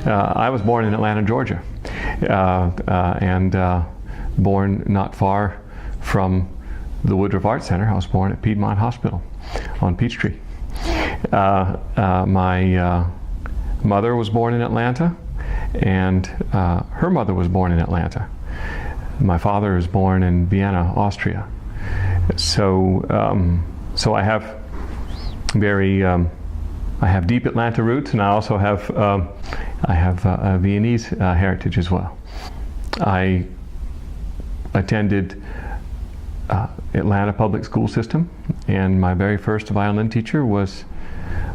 I was born in Atlanta, Georgia, and born not far from the Woodruff Art Center. I was born at Piedmont Hospital on Peachtree. My mother was born in Atlanta, and her mother was born in Atlanta. My father was born in Vienna, Austria. So I have I have deep Atlanta roots, and I also have a Viennese heritage as well. I attended Atlanta public school system, and my very first violin teacher was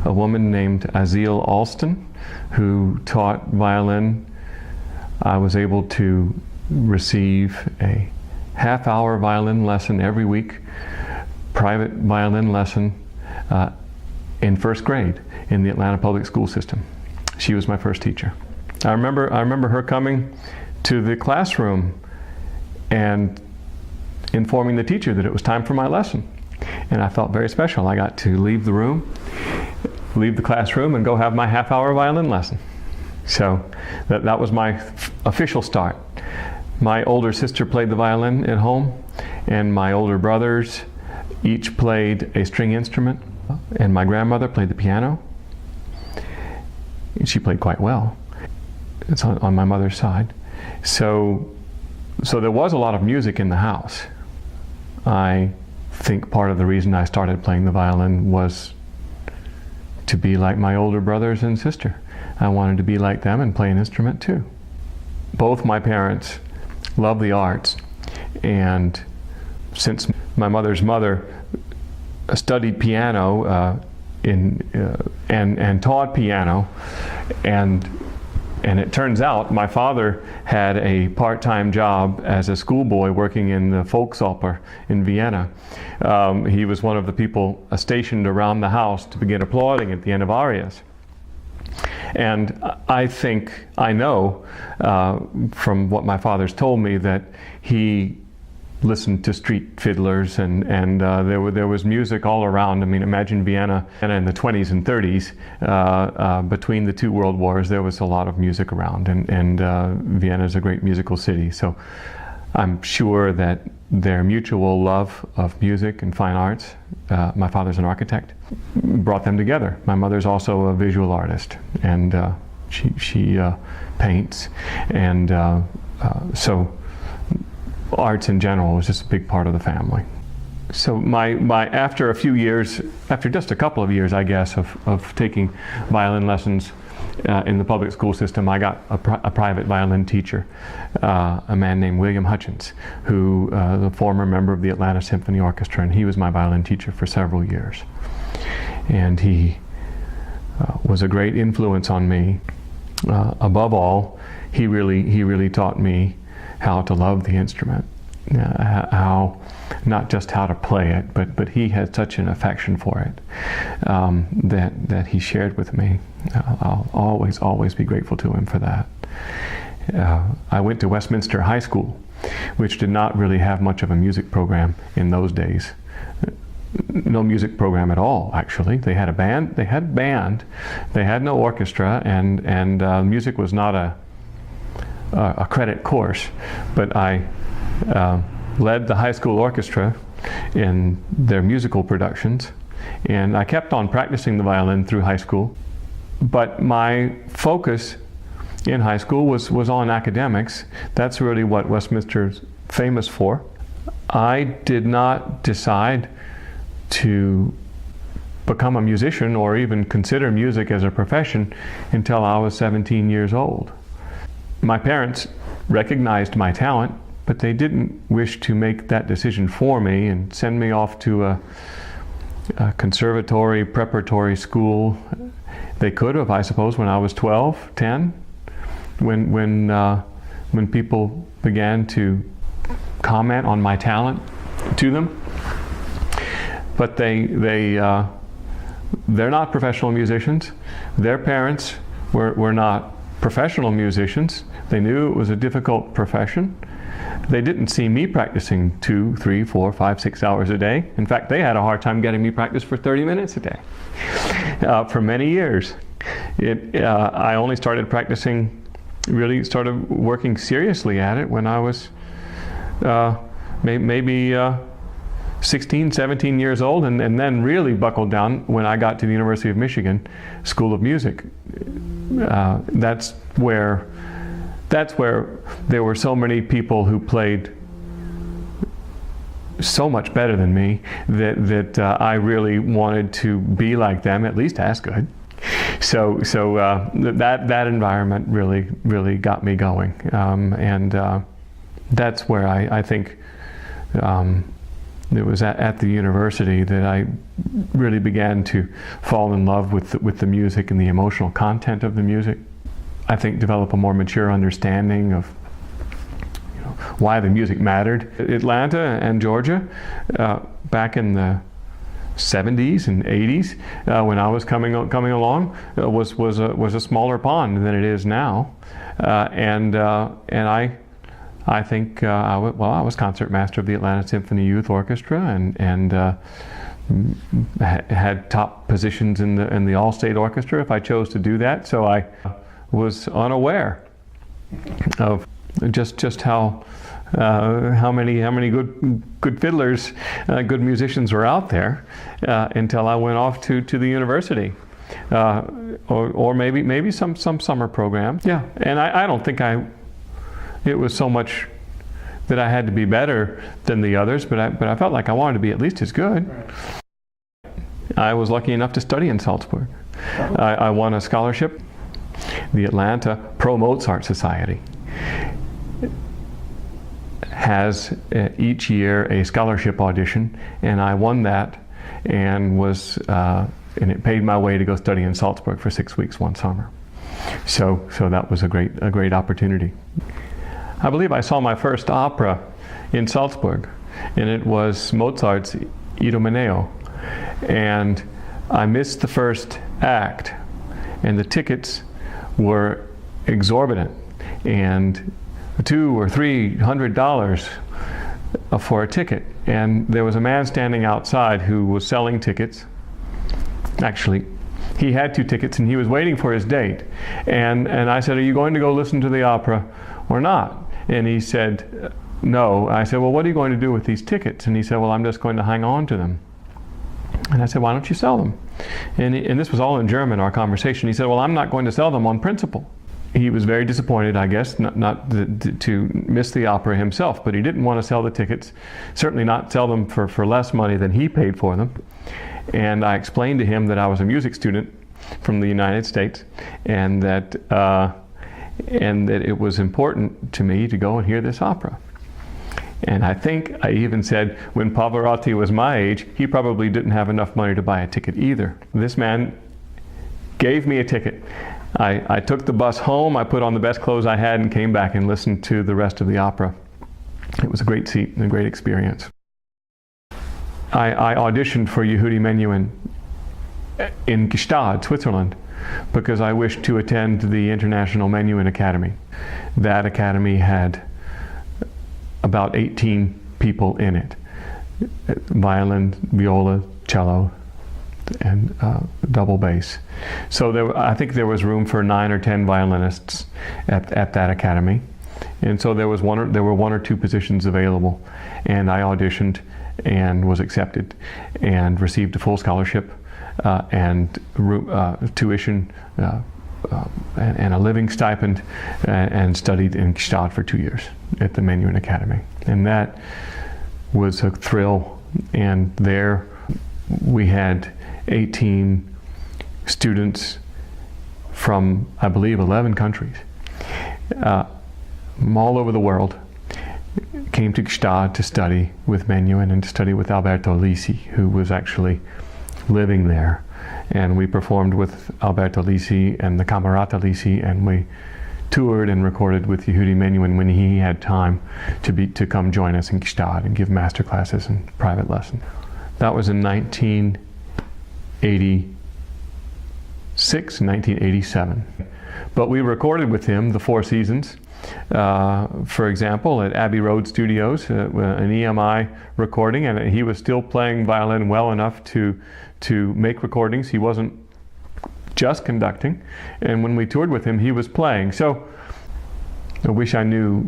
a woman named Azil Alston, who taught violin. I was able to receive a half-hour violin lesson every week, private violin lesson in first grade in the Atlanta public school system. She was my first teacher. I remember her coming to the classroom and informing the teacher that it was time for my lesson. And I felt very special. I got to leave the classroom and go have my half-hour violin lesson. So that was my official start. My older sister played the violin at home, and my older brothers each played a string instrument, and my grandmother played the piano. She played quite well. It's on my mother's side. So there was a lot of music in the house. I think part of the reason I started playing the violin was to be like my older brothers and sister. I wanted to be like them and play an instrument too. Both my parents love the arts, and since my mother's mother studied piano and taught piano, and it turns out my father had a part-time job as a schoolboy working in the Volksoper in Vienna. He was one of the people stationed around the house to begin applauding at the end of arias. And I know from what my father's told me that he listened to street fiddlers, and there was music all around. I mean, imagine Vienna in the 20s and 30s. Between the two world wars, there was a lot of music around, and Vienna is a great musical city. So I'm sure that their mutual love of music and fine arts, my father's an architect, brought them together. My mother's also a visual artist, and she paints, and so arts in general was just a big part of the family. So after just a couple of years, I guess, of taking violin lessons in the public school system, I got a private violin teacher, a man named William Hutchins, who the former member of the Atlanta Symphony Orchestra, and he was my violin teacher for several years. And he was a great influence on me. Above all, he really taught me how to love the instrument, not just how to play it, but he had such an affection for it that he shared with me. I'll always be grateful to him for that. I went to Westminster High School, which did not really have much of a music program in those days. No music program at all, actually. They had a band. They had no orchestra, and music was not a credit course. But I led the high school orchestra in their musical productions, and I kept on practicing the violin through high school. But my focus in high school was on academics. That's really what Westminster's famous for. I did not decide to become a musician or even consider music as a profession until I was 17 years old. My parents recognized my talent, but they didn't wish to make that decision for me and send me off to a conservatory preparatory school. They could have, I suppose, when I was 12, 10, when people began to comment on my talent to them. But they're not professional musicians. Their parents were not professional musicians. They knew it was a difficult profession. They didn't see me practicing 2, 3, 4, 5, 6 hours a day. In fact, they had a hard time getting me practice for 30 minutes a day for many years. I only started practicing, really started working seriously at it when I was maybe 16, 17 years old, and then really buckled down when I got to the University of Michigan School of Music. That's where there were so many people who played so much better than me that I really wanted to be like them, at least as good. So that environment really got me going, and that's where I think it was at the university that I really began to fall in love with the music and the emotional content of the music. I think develop a more mature understanding of why the music mattered. Atlanta and Georgia, back in the 70s and 80s, when I was coming along, was a smaller pond than it is now, and I think I was concertmaster of the Atlanta Symphony Youth Orchestra, and had top positions in the all-state orchestra if I chose to do that. So I was unaware of just how many good fiddlers, good musicians were out there until I went off to the university, or maybe some summer program. Yeah, and I don't think it was so much that I had to be better than the others, but I felt like I wanted to be at least as good. Right. I was lucky enough to study in Salzburg. I won a scholarship. The Atlanta Pro Mozart Society has each year a scholarship audition, and I won that, and it paid my way to go study in Salzburg for 6 weeks one summer. So that was a great opportunity. I believe I saw my first opera in Salzburg, and it was Mozart's Idomeneo, and I missed the first act, and the tickets were exorbitant, and $200 or $300 for a ticket, and there was a man standing outside who was selling tickets. Actually, he had 2 tickets, and he was waiting for his date, and I said, "Are you going to go listen to the opera or not?" And he said, "No." I said, "Well, what are you going to do with these tickets?" And he said, "Well, I'm just going to hang on to them." And I said, "Why don't you sell them?" And this was all in German, our conversation. He said, "Well, I'm not going to sell them on principle." He was very disappointed, I guess, not to miss the opera himself, but he didn't want to sell the tickets, certainly not sell them for less money than he paid for them. And I explained to him that I was a music student from the United States, and that it was important to me to go and hear this opera. And I think I even said, when Pavarotti was my age, he probably didn't have enough money to buy a ticket either. This man gave me a ticket. I took the bus home, I put on the best clothes I had, and came back and listened to the rest of the opera. It was a great seat and a great experience. I auditioned for Yehudi Menuhin in Gstaad, Switzerland, because I wished to attend the International Menuhin Academy. That academy had about 18 people in it: violin, viola, cello, and double bass. So I think there was room for 9 or 10 violinists at that academy, and so there were 1 or 2 positions available, and I auditioned and was accepted and received a full scholarship and tuition and a living stipend, and studied in Gstaad for 2 years at the Menuhin Academy. And that was a thrill, and there we had 18 students from, I believe, 11 countries, from all over the world, came to Gstaad to study with Menuhin and to study with Alberto Lysy, who was actually living there. And we performed with Alberto Lysy and the Camerata Lysy, and we toured and recorded with Yehudi Menuhin when he had time to come join us in Gstaad and give master classes and private lessons. That was in 1986, 1987. But we recorded with him the 4 seasons, for example, at Abbey Road Studios, an EMI recording, and he was still playing violin well enough to make recordings. He wasn't just conducting, and when we toured with him, he was playing. So I wish I knew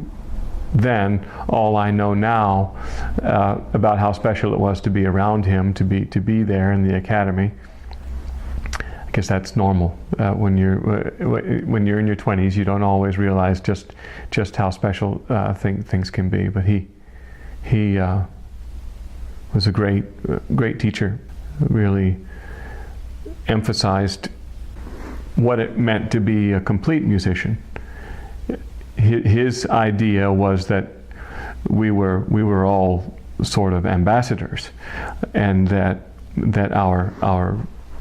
then all I know now about how special it was to be around him, to be there in the Academy. I guess that's normal. When you're in your 20s, you don't always realize just how special things can be. But he was a great teacher. Really emphasized what it meant to be a complete musician. His idea was that we were all sort of ambassadors, and that our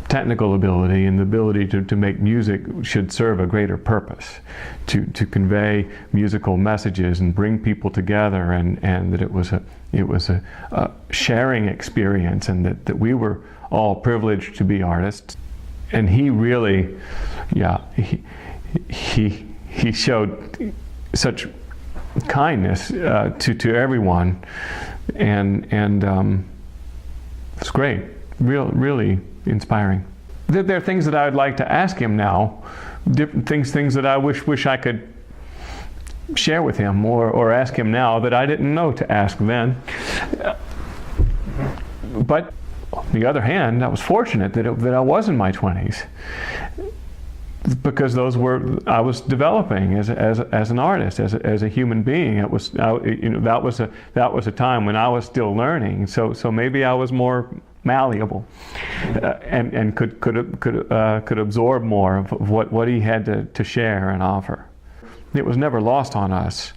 technical ability and the ability to make music should serve a greater purpose, to convey musical messages and bring people together, and that it was a sharing experience, and that we were all privileged to be artists. And he really, he showed such kindness to everyone, and it's great, really inspiring. There are things that I would like to ask him now, different things that I wish I could share with him, or ask him now that I didn't know to ask then. But on the other hand, I was fortunate that I was in my 20s, because I was developing as an artist, as a human being. It was that was a time when I was still learning. So maybe I was more malleable, and could absorb more of what he had to share and offer. It was never lost on us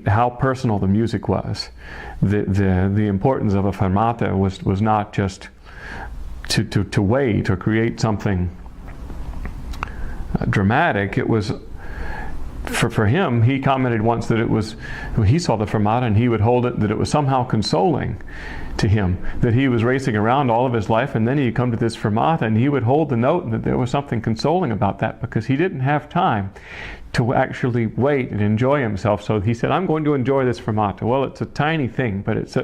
how personal the music was. The importance of a fermata was not just to wait or create something dramatic. It was for him. He commented once that he saw the fermata and he would hold it, that it was somehow consoling to him, that he was racing around all of his life, and then he'd come to this fermata and he would hold the note, and that there was something consoling about that, because he didn't have time to actually wait and enjoy himself. So he said, I'm going to enjoy this fermata. Well, it's a tiny thing, but it's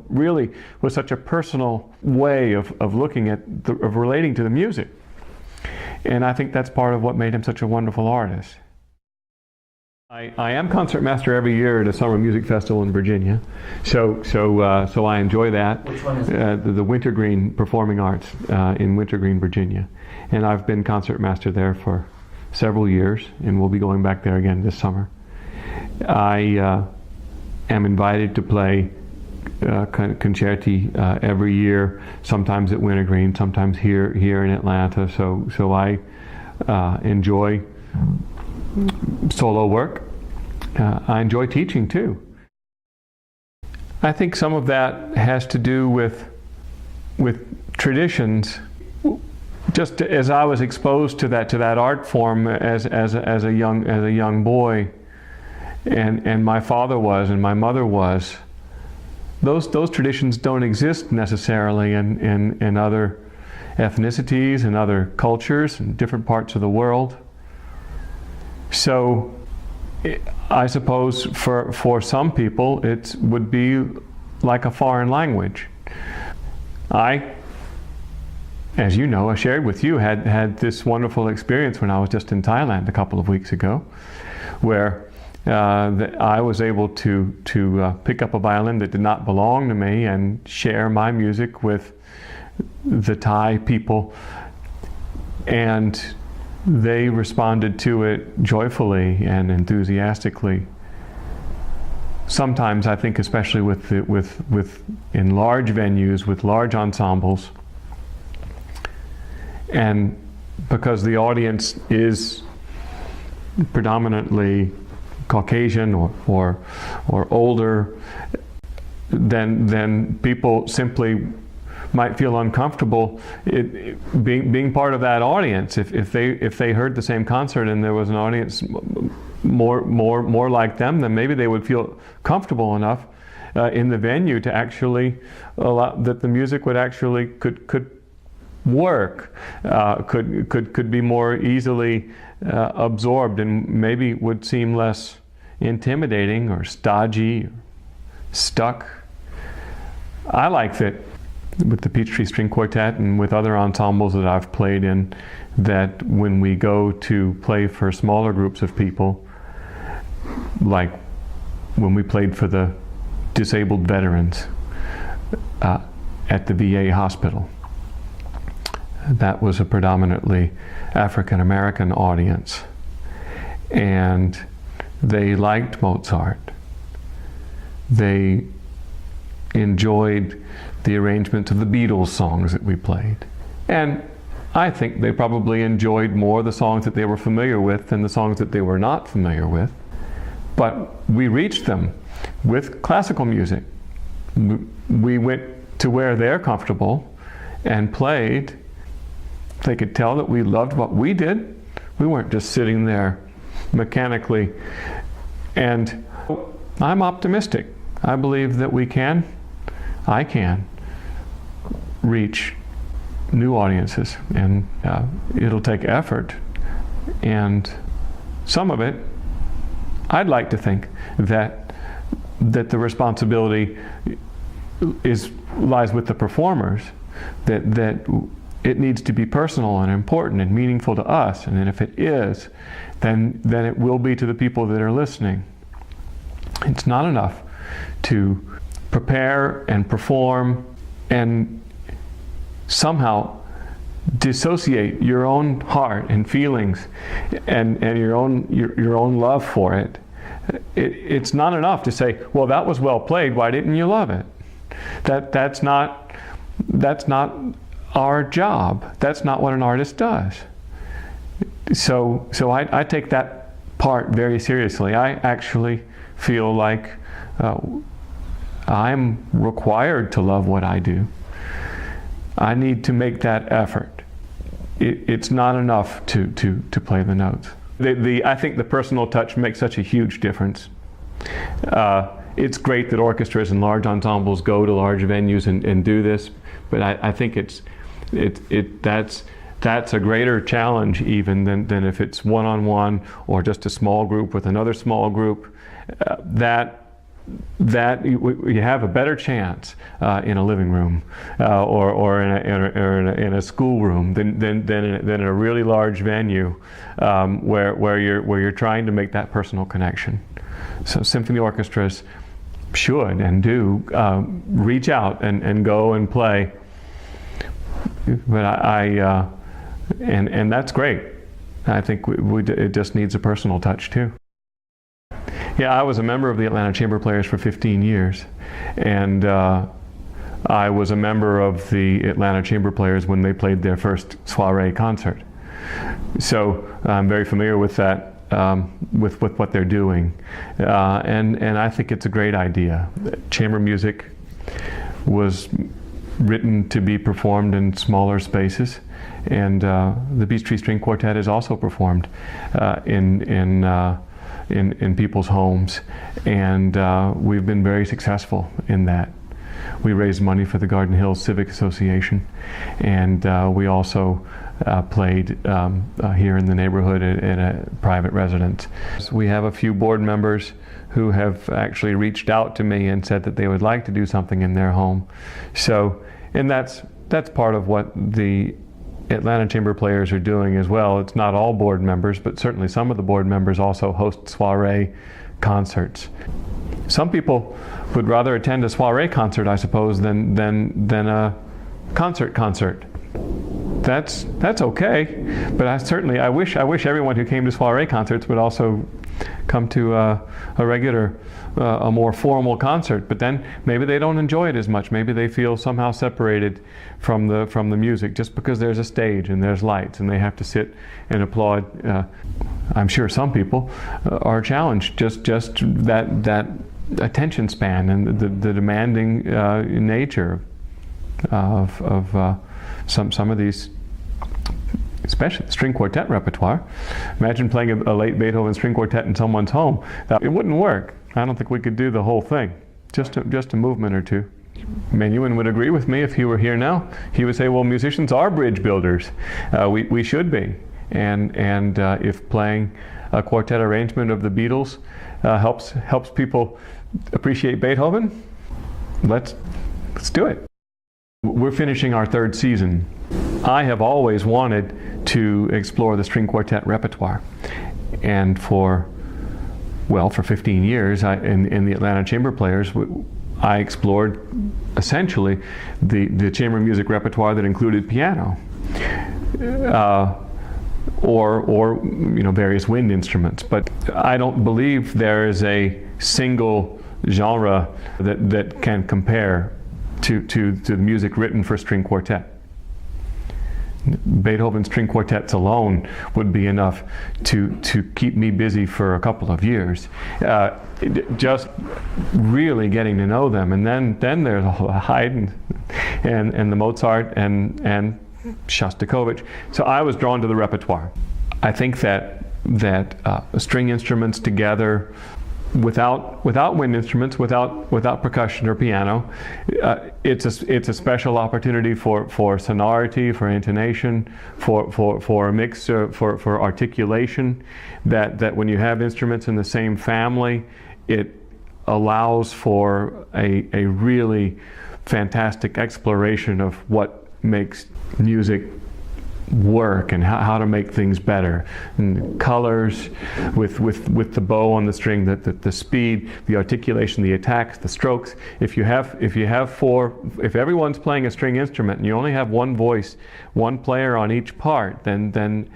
really was such a personal way of looking at of relating to the music. And I think that's part of what made him such a wonderful artist. I am concertmaster every year at a summer music festival in Virginia, so I enjoy that. Which one is it? The Wintergreen Performing Arts in Wintergreen, Virginia, and I've been concertmaster there for several years, and we'll be going back there again this summer. I am invited to play concerti every year, sometimes at Wintergreen, sometimes here in Atlanta. So I enjoy solo work. I enjoy teaching too. I think some of that has to do with traditions. Just as I was exposed to that art form as a young boy, and my father was, and my mother was. Those traditions don't exist necessarily in other ethnicities and other cultures in different parts of the world. So I suppose for some people it would be like a foreign language. I, as you know, I shared with you, had this wonderful experience when I was just in Thailand a couple of weeks ago, where I was able to pick up a violin that did not belong to me and share my music with the Thai people, and they responded to it joyfully and enthusiastically. Sometimes I think, especially with in large venues with large ensembles, and because the audience is predominantly Caucasian or older, then people simply might feel uncomfortable being part of that audience. If they heard the same concert and there was an audience more like them, then maybe they would feel comfortable enough in the venue to actually allow that the music would actually could work, could be more easily absorbed, and maybe would seem less intimidating or stodgy or stuck. I like that with the Peachtree String Quartet and with other ensembles that I've played in, that when we go to play for smaller groups of people, like when we played for the disabled veterans at the VA hospital, that was a predominantly African American audience, and they liked Mozart. They enjoyed the arrangements of the Beatles songs that we played, and I think they probably enjoyed more the songs that they were familiar with than the songs that they were not familiar with. But we reached them with classical music. We went to where they're comfortable and played. They could tell that we loved what we did. We weren't just sitting there mechanically. And I'm optimistic. I believe that I can reach new audiences, and it'll take effort. And some of it, I'd like to think that the responsibility lies with the performers, that it needs to be personal and important and meaningful to us, and then if it is, then it will be to the people that are listening. It's not enough to prepare and perform and somehow dissociate your own heart and feelings and your own love for it. It's not enough to say, well, that was well played, why didn't you love it? That's not our job. That's not what an artist does. So I take that part very seriously. I actually feel like I'm required to love what I do. I need to make that effort. It's not enough to play the notes. I think the personal touch makes such a huge difference. It's great that orchestras and large ensembles go to large venues and do this, but I think that's a greater challenge even than if it's one-on-one or just a small group with another small group. That you have a better chance in a living room or in a school room than in a really large venue where you're trying to make that personal connection. So symphony orchestras should and do reach out and go and play. But and that's great. I think it just needs a personal touch too. Yeah, I was a member of the Atlanta Chamber Players for 15 years, and I was a member of the Atlanta Chamber Players when they played their first soiree concert. So I'm very familiar with that, with what they're doing, and I think it's a great idea. Chamber music was written to be performed in smaller spaces, and the Peachtree String Quartet is also performed in people's homes, and we've been very successful in that. We raised money for the Garden Hills Civic Association, and we also played here in the neighborhood in a private residence. So we have a few board members who have actually reached out to me and said that they would like to do something in their home. So, and that's part of what the Atlanta Chamber Players are doing as well. It's not all board members, but certainly some of the board members also host soiree concerts. Some people would rather attend a soiree concert, I suppose, than a concert. That's okay, but I wish everyone who came to soiree concerts would also come to a regular, a more formal concert. But then maybe they don't enjoy it as much. Maybe they feel somehow separated from the music just because there's a stage and there's lights and they have to sit and applaud. I'm sure some people are challenged just that attention span and the demanding nature of some of these, especially the string quartet repertoire. Imagine playing a late Beethoven string quartet in someone's home. It wouldn't work. I don't think we could do the whole thing. Just a movement or two. Menuhin would agree with me if he were here now. He would say, well, musicians are bridge builders. We should be. And if playing a quartet arrangement of the Beatles helps people appreciate Beethoven, let's do it. We're finishing our third season. I have always wanted to explore the string quartet repertoire, and for 15 years in the Atlanta Chamber Players, I explored essentially the chamber music repertoire that included piano, or various wind instruments. But I don't believe there is a single genre that can compare to the music written for string quartet. Beethoven's string quartets alone would be enough to keep me busy for a couple of years, just really getting to know them. And then there's Haydn and the Mozart and Shostakovich. So I was drawn to the repertoire. I think that string instruments together, without wind instruments, without percussion or piano, it's a special opportunity for sonority, for intonation, for a mix, for articulation. That when you have instruments in the same family, it allows for a really fantastic exploration of what makes music work and how to make things better, and colors with the bow on the string, the speed, the articulation, the attacks, the strokes. If everyone's playing a string instrument and you only have one voice, one player on each part, then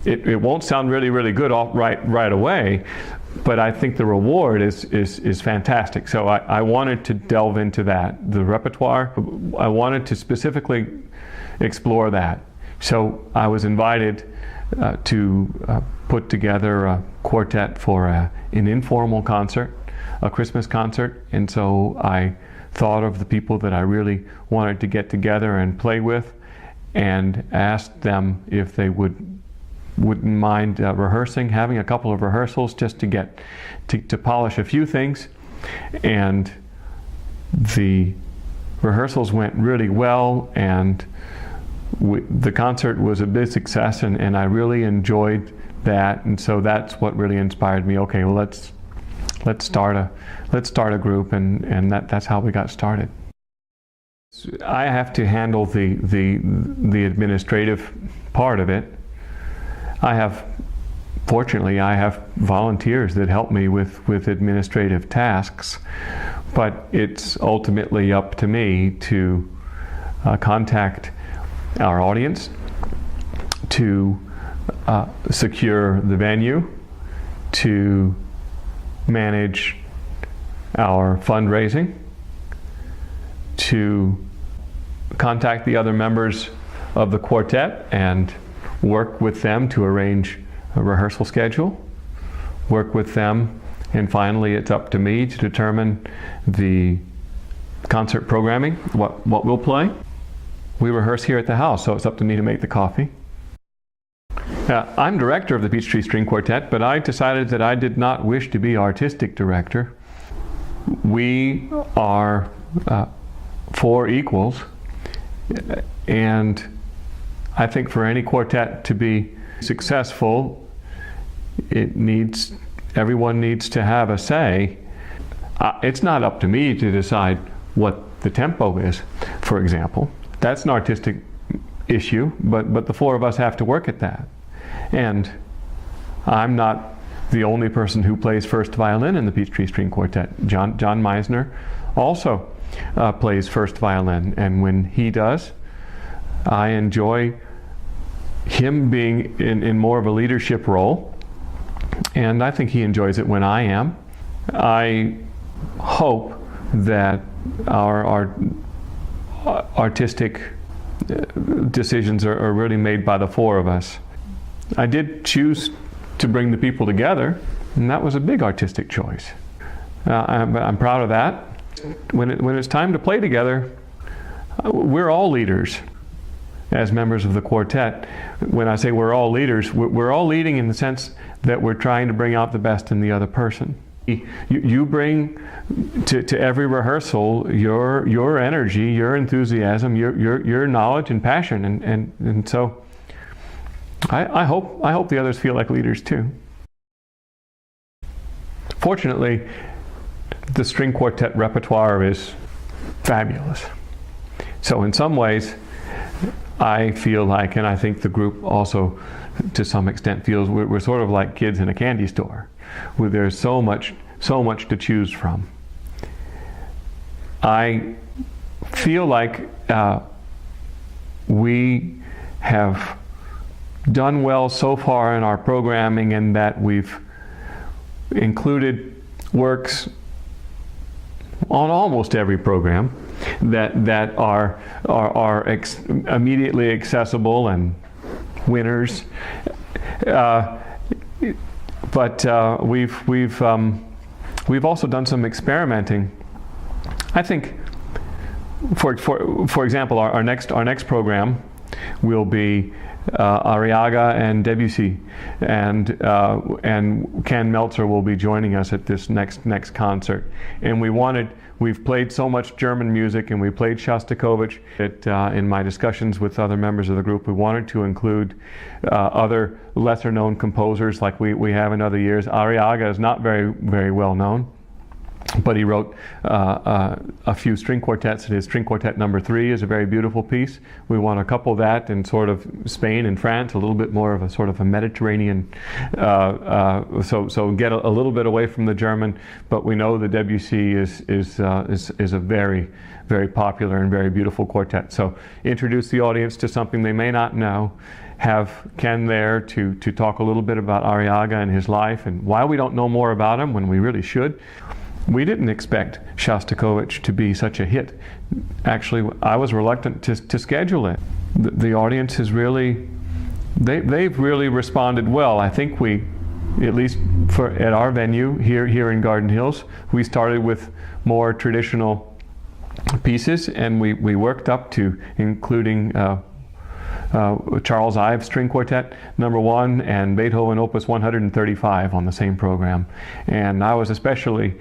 it won't sound really good right away. But I think the reward is fantastic. So I wanted to delve into that. The repertoire, I wanted to specifically explore that. So I was invited to put together a quartet for an informal concert, a Christmas concert. And so I thought of the people that I really wanted to get together and play with, and asked them if they wouldn't mind rehearsing, having a couple of rehearsals just to polish a few things. And the rehearsals went really well, and the concert was a big success, and I really enjoyed that. And so that's what really inspired me. Okay, well let's start a group, and that's how we got started. I have to handle the administrative part of it. Fortunately, I have volunteers that help me with administrative tasks, but it's ultimately up to me to contact our audience, to secure the venue, to manage our fundraising, to contact the other members of the quartet and work with them to arrange a rehearsal schedule, work with them, and finally it's up to me to determine the concert programming, what we'll play. We rehearse here at the house, so it's up to me to make the coffee. I'm director of the Peachtree String Quartet, but I decided that I did not wish to be artistic director. We are 4 equals, and I think for any quartet to be successful, everyone needs to have a say. It's not up to me to decide what the tempo is, for example. That's an artistic issue, but the 4 of us have to work at that. And I'm not the only person who plays first violin in the Peachtree String Quartet. John Meisner also plays first violin, and when he does, I enjoy him being in more of a leadership role, and I think he enjoys it when I am. I hope that our artistic decisions are really made by the 4 of us. I did choose to bring the people together, and that was a big artistic choice. I'm proud of that. When it's time to play together, we're all leaders as members of the quartet. When I say we're all leaders, we're all leading in the sense that we're trying to bring out the best in the other person. You bring to every rehearsal your energy, your enthusiasm, your knowledge and passion, and so I hope the others feel like leaders too. Fortunately, the string quartet repertoire is fabulous. So in some ways, I feel like, and I think the group also to some extent feels, we're sort of like kids in a candy store, where there's so much to choose from. I feel like we have done well so far in our programming, in that we've included works on almost every program that are immediately accessible and winners. But we've also done some experimenting. I think, for example, our next program will be Arriaga and Debussy, and Ken Meltzer will be joining us at this next concert. And we've played so much German music, and we played Shostakovich. In my discussions with other members of the group, we wanted to include other lesser-known composers like we have in other years. Arriaga is not very well known, but he wrote a few string quartets. His String Quartet No. 3 is a very beautiful piece. We want to couple that in sort of Spain and France, a little bit more of a sort of a Mediterranean, so get a little bit away from the German. But we know the Debussy is a very, very popular and very beautiful quartet. So introduce the audience to something they may not know. Have Ken there to talk a little bit about Arriaga and his life, and why we don't know more about him when we really should. We didn't expect Shostakovich to be such a hit. Actually, I was reluctant to schedule it. The audience has really, they've really responded well. I think we, at least at our venue here in Garden Hills, we started with more traditional pieces, and we worked up to including Charles Ives String Quartet No. 1 and Beethoven Opus 135 on the same program. And I was especially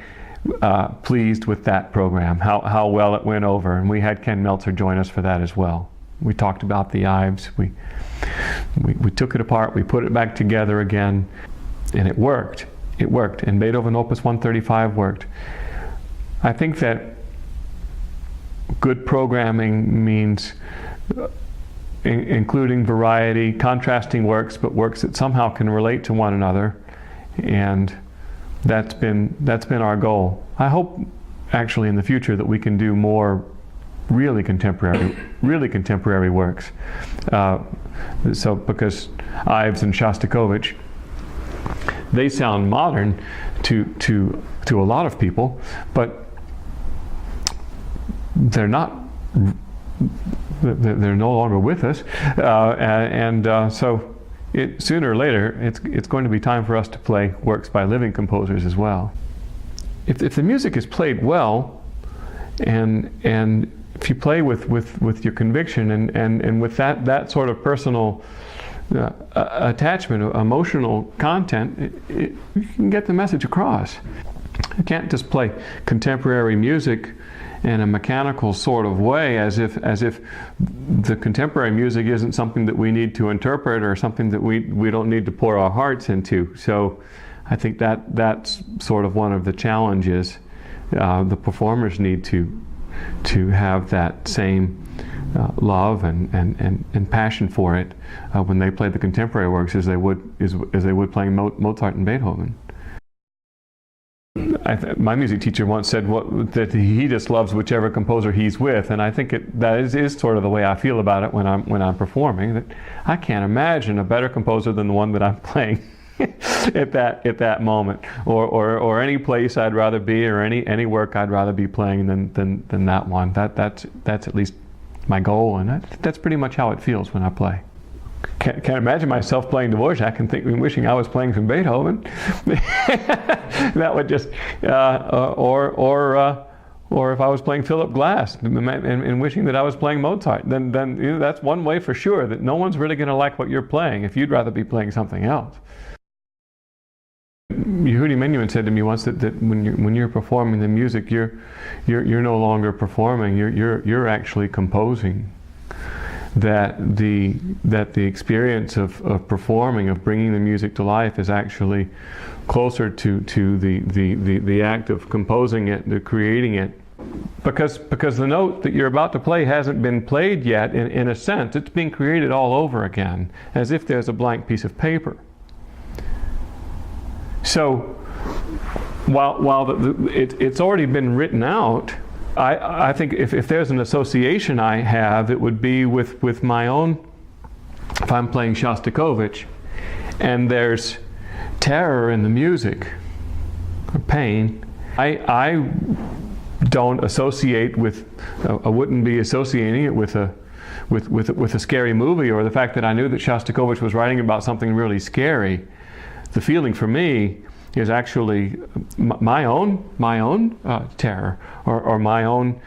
pleased with that program, how well it went over, and we had Ken Meltzer join us for that as well. We talked about the Ives, we took it apart, we put it back together again, and it worked, and Beethoven Opus 135 worked. I think that good programming means including variety, contrasting works, but works that somehow can relate to one another, and that's been our goal. I hope actually in the future that we can do more really contemporary works. So because Ives and Shostakovich, they sound modern to a lot of people, but they're not. They're no longer with us, so sooner or later, it's going to be time for us to play works by living composers as well. If the music is played well, and if you play with your conviction and with that sort of personal attachment, emotional content, you can get the message across. You can't just play contemporary music in a mechanical sort of way, as if the contemporary music isn't something that we need to interpret, or something that we don't need to pour our hearts into. So I think that's sort of one of the challenges. The performers need to have that same love and passion for it when they play the contemporary works as they would playing Mozart and Beethoven. My music teacher once said that he just loves whichever composer he's with, and I think that is sort of the way I feel about it when I'm performing. That I can't imagine a better composer than the one that I'm playing at that moment, or any place I'd rather be, or any work I'd rather be playing than that one. That's at least my goal, and that's pretty much how it feels when I play. Can't imagine myself playing Dvorak and wishing I was playing some Beethoven. That would just, or if I was playing Philip Glass and wishing that I was playing Mozart, then that's one way for sure that no one's really going to like what you're playing if you'd rather be playing something else. Yehudi Menuhin said to me once that when you're performing the music, you're no longer performing. You're actually composing. That the experience of performing, of bringing the music to life, is actually closer to the act of composing it, to creating it, Because the note that you're about to play hasn't been played yet, in a sense. It's being created all over again, as if there's a blank piece of paper. So while it's already been written out, I think if there's an association I have, it would be with my own, if I'm playing Shostakovich, and there's terror in the music, or pain, I don't associate with, I wouldn't be associating it with a scary movie, or the fact that I knew that Shostakovich was writing about something really scary. The feeling for me is actually my own terror, or my own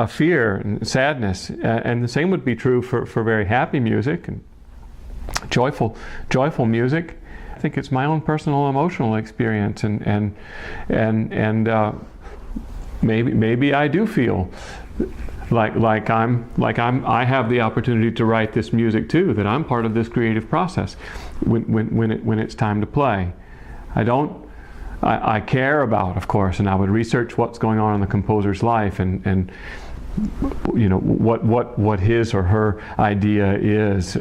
fear and sadness, and the same would be true for very happy music and joyful music. I think it's my own personal emotional experience, and maybe I do feel like I have the opportunity to write this music too, that I'm part of this creative process when it's time to play. I care about, of course, and I would research what's going on in the composer's life, and you know what his or her idea is.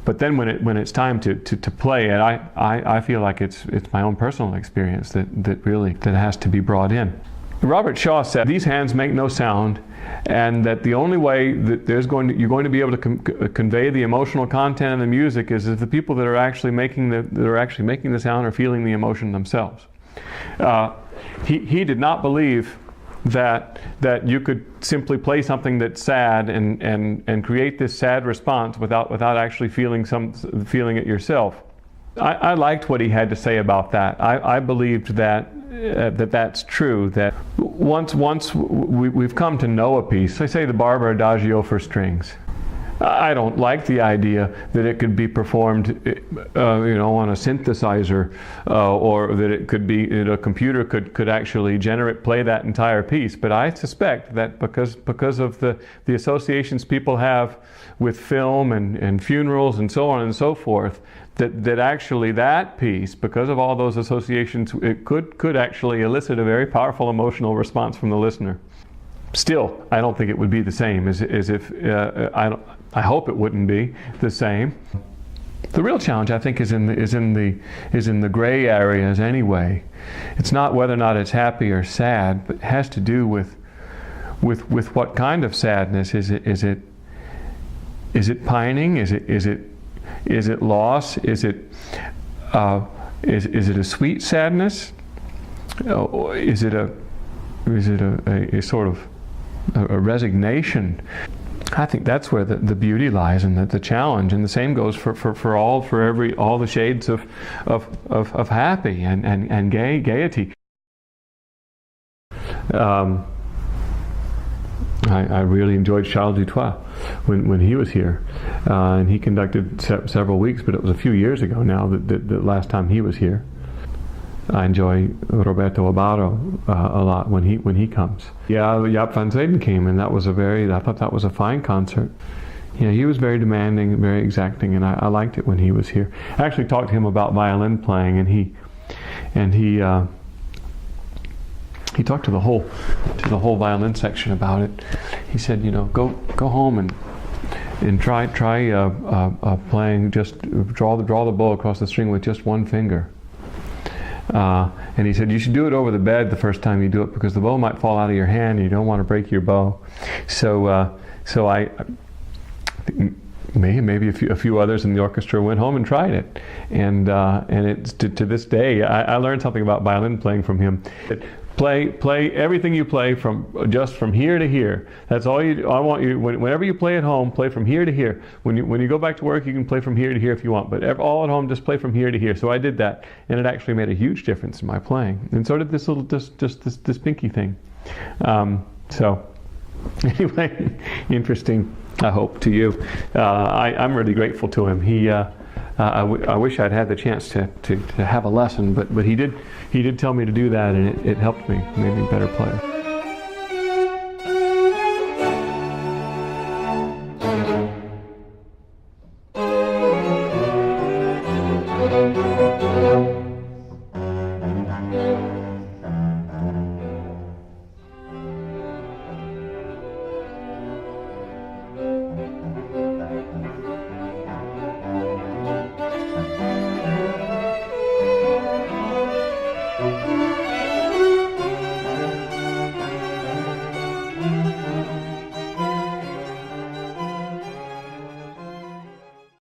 But then when it's time to play it, I feel like it's my own personal experience that has to be brought in. Robert Shaw said, "These hands make no sound," and that the only way that you're going to be able to convey the emotional content of the music is if the people that are actually making the sound are feeling the emotion themselves. He did not believe that you could simply play something that's sad and create this sad response without actually feeling it yourself. I liked what he had to say about that. I believed that's true, that once we've come to know a piece, say the Barber Adagio for strings. I don't like the idea that it could be performed on a synthesizer, or that it could be, a computer could actually play that entire piece. But I suspect that because of the associations people have with film and funerals and so on and so forth, that actually that piece, because of all those associations, it could actually elicit a very powerful emotional response from the listener. Still, I don't think it would be the same as if I hope it wouldn't be the same. The real challenge, I think, is in the gray areas anyway. It's not whether or not it's happy or sad, but it has to do with what kind of sadness. Is it pining? Is it loss? Is it a sweet sadness? Is it a sort of a resignation? I think that's where the beauty lies, and the challenge, and the same goes for all the shades of happy and gaiety. I really enjoyed Charles Dutoit when he was here, and he conducted several weeks, but it was a few years ago now the last time he was here. I enjoy Roberto Abbado a lot when he comes. Yeah, Jaap van Zweden came, and I thought that was a fine concert. Yeah, he was very demanding, very exacting, and I liked it when he was here. I actually talked to him about violin playing, and he talked to the whole violin section about it. He said, go home and try playing, just draw the bow across the string with just one finger. And he said you should do it over the bed the first time you do it, because the bow might fall out of your hand and you don't want to break your bow. So I think maybe a few others in the orchestra went home and tried it, and it's to this day I learned something about violin playing from him. Play everything you play from here to here. That's all I want you. Whenever you play at home, play from here to here. When you go back to work, you can play from here to here if you want. But all at home, just play from here to here. So I did that, and it actually made a huge difference in my playing. And so did this little this pinky thing. So anyway, interesting. I hope to you. I'm really grateful to him. I wish I'd had the chance to have a lesson, but he did tell me to do that, and it helped me, made me a better player.